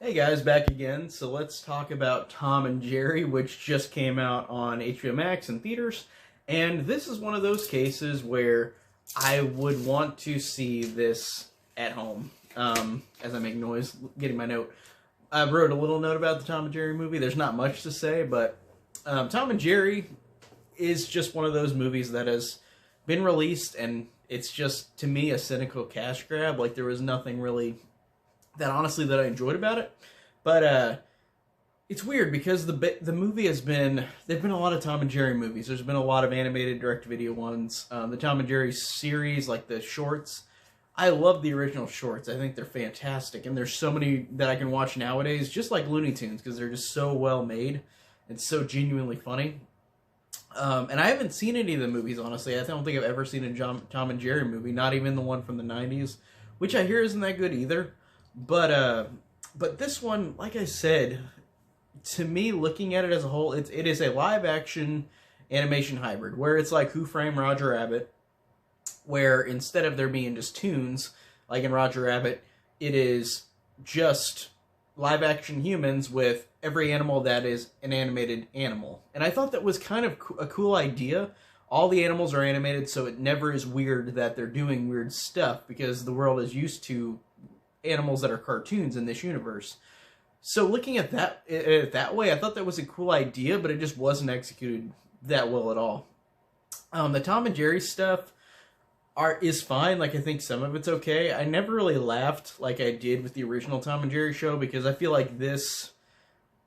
Hey guys, back again. So let's talk about Tom and Jerry, which just came out on HBO Max and theaters. And this is one of those cases where I would want to see this at home. As I make noise, getting my note. I wrote a little note about the Tom and Jerry movie. There's not much to say, but Tom and Jerry is just one of those movies that has been released, and it's just, to me, a cynical cash grab. Like, there was nothing really that honestly that I enjoyed about it. But it's weird because the movie has been, there've been a lot of Tom and Jerry movies. There's been a lot of animated direct-to-video ones. The Tom and Jerry series, like the shorts, I love the original shorts. I think they're fantastic, and there's so many that I can watch nowadays, just like Looney Tunes, because they're just so well made and so genuinely funny. And I haven't seen any of the movies, honestly. I don't think I've ever seen a Tom and Jerry movie, not even the one from the 90s, which I hear isn't that good either. But this one, like I said, to me, looking at it as a whole, it is a live-action animation hybrid, where it's like Who Framed Roger Rabbit, where instead of there being just tunes, like in Roger Rabbit, it is just live-action humans with every animal that is an animated animal. And I thought that was kind of a cool idea. All the animals are animated, so it never is weird that they're doing weird stuff, because the world is used to animals that are cartoons in this universe. So looking at that way, I thought that was a cool idea, but it just wasn't executed that well at all. The Tom and Jerry stuff is fine. Like, I think some of it's okay. I never really laughed like I did with the original Tom and Jerry show, because I feel like this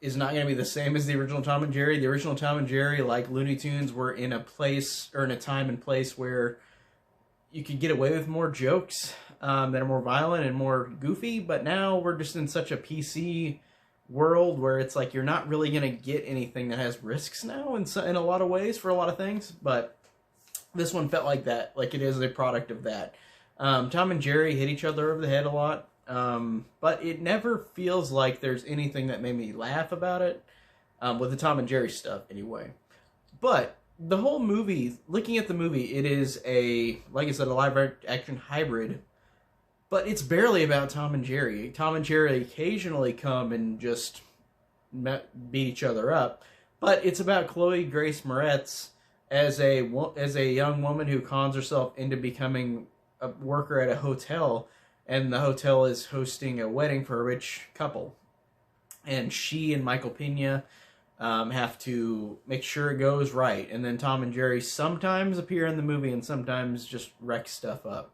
is not going to be the same as the original Tom and Jerry. The original Tom and Jerry, like Looney Tunes, were in a place, or in a time and place, where you could get away with more jokes that are more violent and more goofy, but now we're just in such a PC world where it's like you're not really going to get anything that has risks now in a lot of ways for a lot of things, but this one felt like that, like it is a product of that. Tom and Jerry hit each other over the head a lot, but it never feels like there's anything that made me laugh about it, with the Tom and Jerry stuff anyway. But the whole movie, looking at the movie, it is like I said, a live-action hybrid, but it's barely about Tom and Jerry. Tom and Jerry occasionally come and just beat each other up, but it's about Chloe Grace Moretz as a young woman who cons herself into becoming a worker at a hotel, and the hotel is hosting a wedding for a rich couple. And she and Michael Pena have to make sure it goes right. And then Tom and Jerry sometimes appear in the movie and sometimes just wreck stuff up.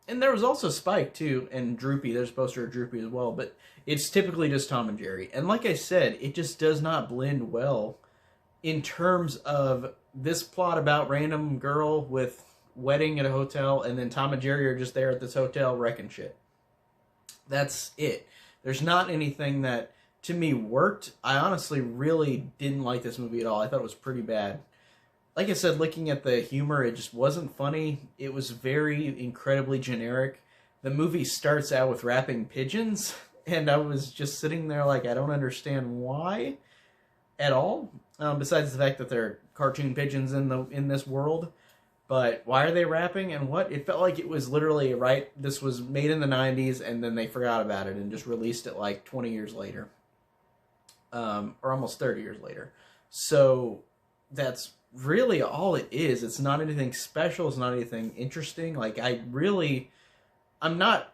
And there was also Spike, too, and Droopy. There's a poster of Droopy as well, but it's typically just Tom and Jerry. And like I said, it just does not blend well in terms of this plot about random girl with wedding at a hotel, and then Tom and Jerry are just there at this hotel wrecking shit. That's it. There's not anything that, to me, worked. I honestly really didn't like this movie at all. I thought it was pretty bad. Like I said, looking at the humor, it just wasn't funny. It was very incredibly generic. The movie starts out with rapping pigeons, and I was just sitting there like, I don't understand why at all. Besides the fact that they're cartoon pigeons in this world. But why are they rapping and what? It felt like it was literally, this was made in the 90s, and then they forgot about it and just released it like 20 years later. Or almost 30 years later. So that's really all it is. It's not anything special. It's not anything interesting. Like, I'm not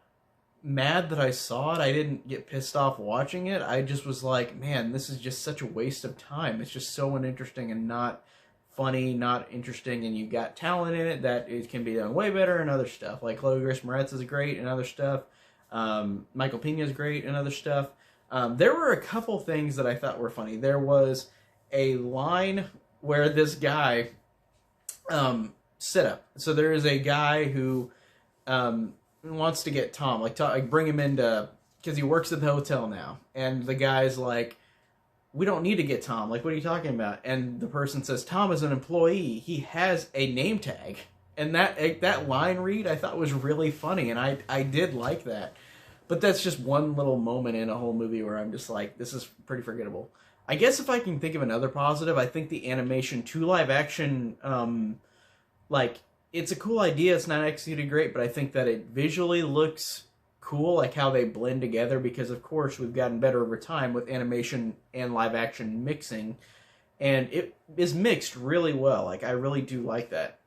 mad that I saw it. I didn't get pissed off watching it. I just was like, man, this is just such a waste of time. It's just so uninteresting and not funny, not interesting, and you've got talent in it that it can be done way better and other stuff. Like Chloe Grace Moretz is great and other stuff. Michael Pena is great and other stuff. There were a couple things that I thought were funny. There was a line where this guy set up. So there is a guy who wants to get Tom, like bring him into, because he works at the hotel now, and the guy's like, we don't need to get Tom. Like, what are you talking about? And the person says, Tom is an employee. He has a name tag. And that line read I thought was really funny, and I did like that. But that's just one little moment in a whole movie where I'm just like, this is pretty forgettable. I guess if I can think of another positive, I think the animation to live action, like, it's a cool idea. It's not executed great, but I think that it visually looks cool, like how they blend together, because of course we've gotten better over time with animation and live action mixing, and it is mixed really well. Like, I really do like that.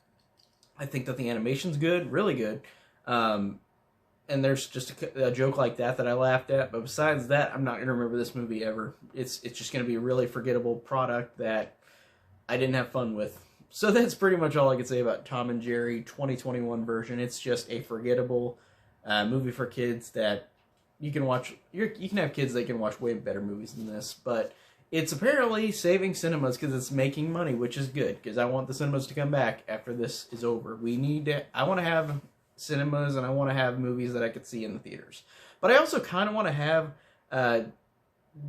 I think that the animation's good, really good. And there's just a joke like that I laughed at, but besides that, I'm not going to remember this movie ever. It's just going to be a really forgettable product that I didn't have fun with. So that's pretty much all I could say about Tom and Jerry 2021 version. It's just a forgettable movie for kids that you can watch. You can have kids that can watch way better movies than this, but it's apparently saving cinemas because it's making money, which is good, because I want the cinemas to come back after this is over. I want to have cinemas, and I want to have movies that I could see in the theaters. But I also kind of want to have,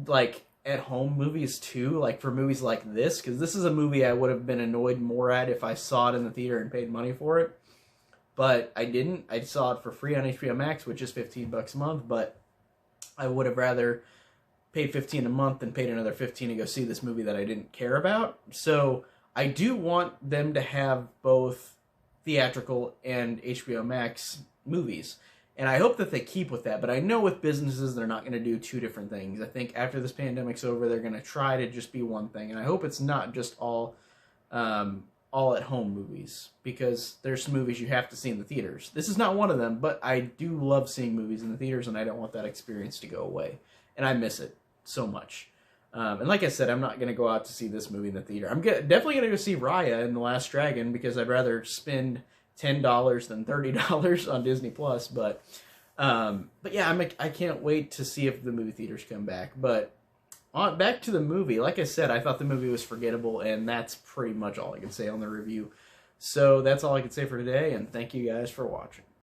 like, at-home movies, too, like, for movies like this, because this is a movie I would have been annoyed more at if I saw it in the theater and paid money for it. But I didn't. I saw it for free on HBO Max, which is $15 a month, but I would have rather paid $15 a month and paid another $15 to go see this movie that I didn't care about. So I do want them to have both theatrical and HBO Max movies, and I hope that they keep with that. But I know with businesses, they're not going to do two different things. I think after this pandemic's over, they're going to try to just be one thing, and I hope it's not just all at-home movies, because there's some movies you have to see in the theaters. This is not one of them, but I do love seeing movies in the theaters, and I don't want that experience to go away, and I miss it so much. And like I said, I'm not going to go out to see this movie in the theater. I'm definitely going to go see Raya and The Last Dragon, because I'd rather spend $10 than $30 on Disney Plus. But yeah, I can't wait to see if the movie theaters come back. But back to the movie. Like I said, I thought the movie was forgettable, and that's pretty much all I can say on the review. So that's all I can say for today, and thank you guys for watching.